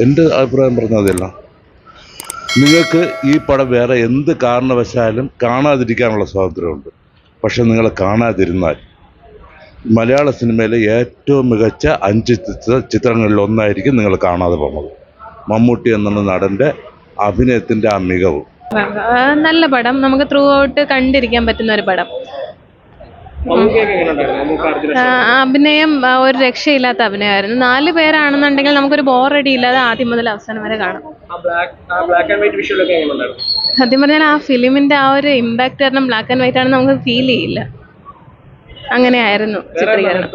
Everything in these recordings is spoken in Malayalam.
എൻ്റെ അഭിപ്രായം പറഞ്ഞതല്ല. നിങ്ങൾക്ക് ഈ പടം വേറെ എന്ത് കാരണവശാലും കാണാതിരിക്കാനുള്ള സ്വാതന്ത്ര്യമുണ്ട്. പക്ഷെ നിങ്ങൾ കാണാതിരുന്നാൽ മലയാള സിനിമയിലെ ഏറ്റവും മികച്ച 5 ചിത്രങ്ങളിൽ ഒന്നായിരിക്കും നിങ്ങൾ കാണാതെ പോകുന്നത്. മമ്മൂട്ടി എന്ന നടൻ്റെ അഭിനയത്തിൻ്റെ ആ മികവ്. നല്ല പടം, നമുക്ക് ത്രൂ ഔട്ട് കണ്ടിരിക്കാൻ പറ്റുന്ന ഒരു പടം. അഭിനയം ഒരു രക്ഷയില്ലാത്ത അഭിനയമായിരുന്നു. 4 പേരാണെന്നുണ്ടെങ്കിൽ നമുക്കൊരു ബോറടി ഇല്ലാതെ ആദ്യം മുതൽ അവസാനം വരെ കാണാം. സത്യം പറഞ്ഞാൽ ആ ഫിലിമിന്റെ ആ ഒരു ഇമ്പാക്ട് കാരണം ബ്ലാക്ക് ആൻഡ് വൈറ്റ് ആണെന്ന് നമുക്ക് ഫീൽ ചെയ്യില്ല. അങ്ങനെയായിരുന്നു ചിത്രീകരണം.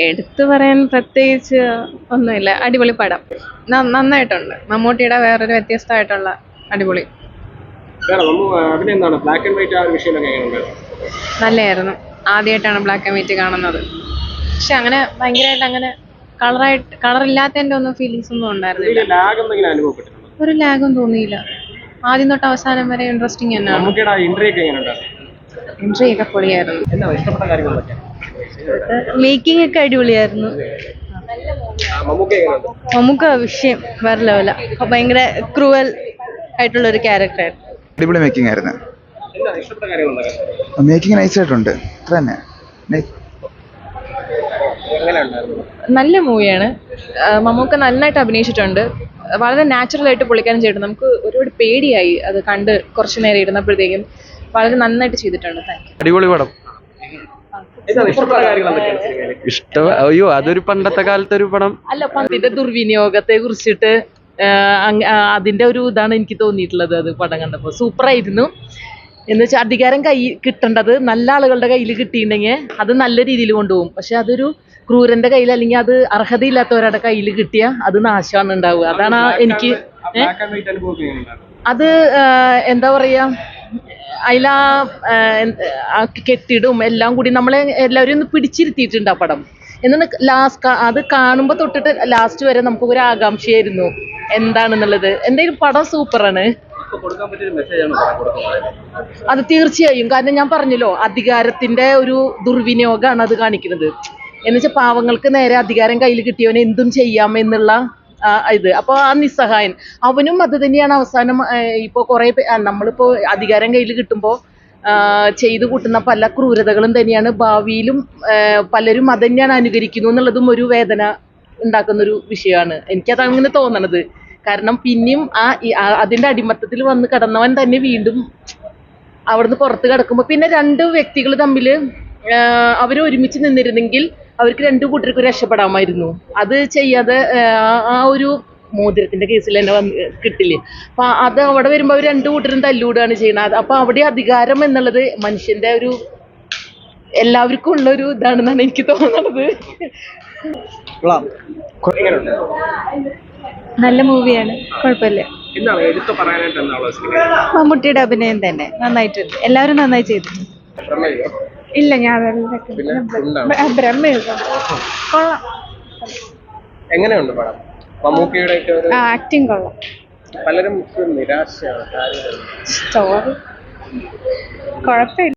എടുത്തു പറയാൻ പ്രത്യേകിച്ച് ഒന്നുമില്ല. അടിപൊളി പടം, നന്നായിട്ടുണ്ട്. മമ്മൂട്ടിയുടെ വേറൊരു വ്യത്യസ്തമായിട്ടുള്ള അടിപൊളി. നല്ലതായിരുന്നു. ആദ്യമായിട്ടാണ് ബ്ലാക്ക് ആൻഡ് വൈറ്റ് കാണുന്നത്. പക്ഷെ അങ്ങനെ ഭയങ്കരമായിട്ട് അങ്ങനെ കളറില്ലാത്തതിന്റെ ഒന്നും ഫീലിങ്സ് ഒന്നും ഉണ്ടായിരുന്നില്ല. ഒരു ലാഗും തോന്നിയില്ല. ആദ്യം തൊട്ട് അവസാനം വരെ ഇൻട്രസ്റ്റിംഗ് തന്നെയാണ്. എൻട്രി ഒക്കെ പൊളിയായിരുന്നു. മേക്കിംഗ് ഒക്കെ അടിപൊളിയായിരുന്നു. മമ്മൂക്ക വിഷയം വേറെ ലെവല. ഭയങ്കര ക്രൂവൽ ആയിട്ടുള്ള ഒരു ക്യാരക്ടറായിരുന്നു. അടിപൊളി മേക്കിംഗ് ആയിരുന്നു. മേക്കിംഗ് നൈസായിട്ടുണ്ട്. അത്ര തന്നെ. നല്ല മൂവിയാണ്. മമ്മൂക്ക നന്നായിട്ട് അഭിനയിച്ചിട്ടുണ്ട്. വളരെ നാച്ചുറൽ ആയിട്ട് പുള്ളിക്കാരൻ ചെയ്തിട്ടുണ്ട്. നമുക്ക് ഒരുപാട് പേടിയായി അത് കണ്ട് കുറച്ചു നേരം ഇരുന്നപ്പോഴത്തേക്കും. വളരെ നന്നായിട്ട് ചെയ്തിട്ടുണ്ട്. അടിപൊളി പടം. അയ്യോ, അതൊരു പണ്ടത്തെ കാലത്തെ ഒരു പടം അല്ല, പണത്തിന്റെ ദുർവിനിയോഗത്തെ കുറിച്ചിട്ട് അതിന്റെ ഒരു ഇതാണ് എനിക്ക് തോന്നിയിട്ടുള്ളത്. അത് പടം കണ്ടപ്പോൾ സൂപ്പറായിരുന്നു. എന്ന് വെച്ചാൽ അധികാരം കിട്ടേണ്ടത് നല്ല ആളുകളുടെ കയ്യിൽ കിട്ടിയിട്ടുണ്ടെങ്കിൽ അത് നല്ല രീതിയിൽ കൊണ്ടുപോകും. പക്ഷെ അതൊരു ക്രൂരന്റെ കയ്യിൽ അല്ലെങ്കിൽ അത് അർഹതയില്ലാത്തവരുടെ കയ്യിൽ കിട്ടിയാൽ അത് നാശമാണ് ഉണ്ടാവുക. അതാണ് എനിക്ക് അത് എന്താ പറയാ, അതിലാ കെട്ടിടും എല്ലാം കൂടി നമ്മളെ എല്ലാവരും ഒന്ന് പിടിച്ചിരുത്തിയിട്ടുണ്ട് ആ പടം. എന്നിട്ട് ലാസ്റ്റ് അത് കാണുമ്പോൾ തൊട്ടിട്ട് ലാസ്റ്റ് വരെ നമുക്ക് ഒരു ആകാംക്ഷയായിരുന്നു എന്താണെന്നുള്ളത്. എന്തായാലും പടം സൂപ്പറാണ്. അത് തീർച്ചയായും. കാരണം ഞാൻ പറഞ്ഞല്ലോ, അധികാരത്തിന്റെ ഒരു ദുർവിനിയോഗമാണ് അത് കാണിക്കുന്നത്. എന്നുവെച്ചാൽ പാവങ്ങൾക്ക് നേരെ അധികാരം കയ്യിൽ കിട്ടിയവനെ എന്തും ചെയ്യാം എന്നുള്ള ഇത്. അപ്പോൾ ആ നിസ്സഹായൻ അവനും അത് തന്നെയാണ് അവസാനം. ഇപ്പോൾ കുറേ നമ്മളിപ്പോ അധികാരം കയ്യിൽ കിട്ടുമ്പോൾ ചെയ്തു കൂട്ടുന്ന പല ക്രൂരതകളും തന്നെയാണ് ഭാവിയിലും പലരും അത് തന്നെയാണ് അനുകരിക്കുന്നു എന്നുള്ളതും ഒരു വേദന ഉണ്ടാക്കുന്നൊരു വിഷയമാണ്. എനിക്കത് അങ്ങനെ തോന്നണത്. കാരണം പിന്നെയും അതിന്റെ അടിമത്തത്തിൽ വന്ന് കിടന്നവൻ തന്നെ വീണ്ടും അവിടുന്ന് പുറത്ത് കിടക്കുമ്പോൾ പിന്നെ 2 വ്യക്തികൾ തമ്മിൽ അവർ ഒരുമിച്ച് നിന്നിരുന്നെങ്കിൽ അവർക്ക് 2 കൂട്ടർക്കും രക്ഷപ്പെടാമായിരുന്നു. അത് ചെയ്യാതെ ആ ഒരു മോതിരത്തിന്റെ കേസിൽ തന്നെ കിട്ടില്ലേ. അപ്പൊ അത് അവിടെ വരുമ്പോൾ അവർ 2 കൂട്ടരും തല്ലൂടുകയാണ് ചെയ്യുന്നത്. അപ്പൊ അവിടെ അധികാരം എന്നുള്ളത് മനുഷ്യന്റെ ഒരു എല്ലാവർക്കും ഉള്ള ഒരു ഇതാണെന്നാണ് എനിക്ക് തോന്നുന്നത്. നല്ല മൂവിയാണ്, കുഴപ്പമില്ല. മമ്മൂട്ടിയുടെ അഭിനയം തന്നെ നന്നായിട്ടുണ്ട്. എല്ലാവരും നന്നായി ചെയ്തിട്ടുണ്ട്. ഇല്ല, ഞാൻ എങ്ങനെയുണ്ട് പടം? മമ്മൂക്കയുടെ ആക്ടിങ് കൊള്ളാം. പലരും നിരാശയാണ്. സ്റ്റോറി കുഴപ്പമില്ല.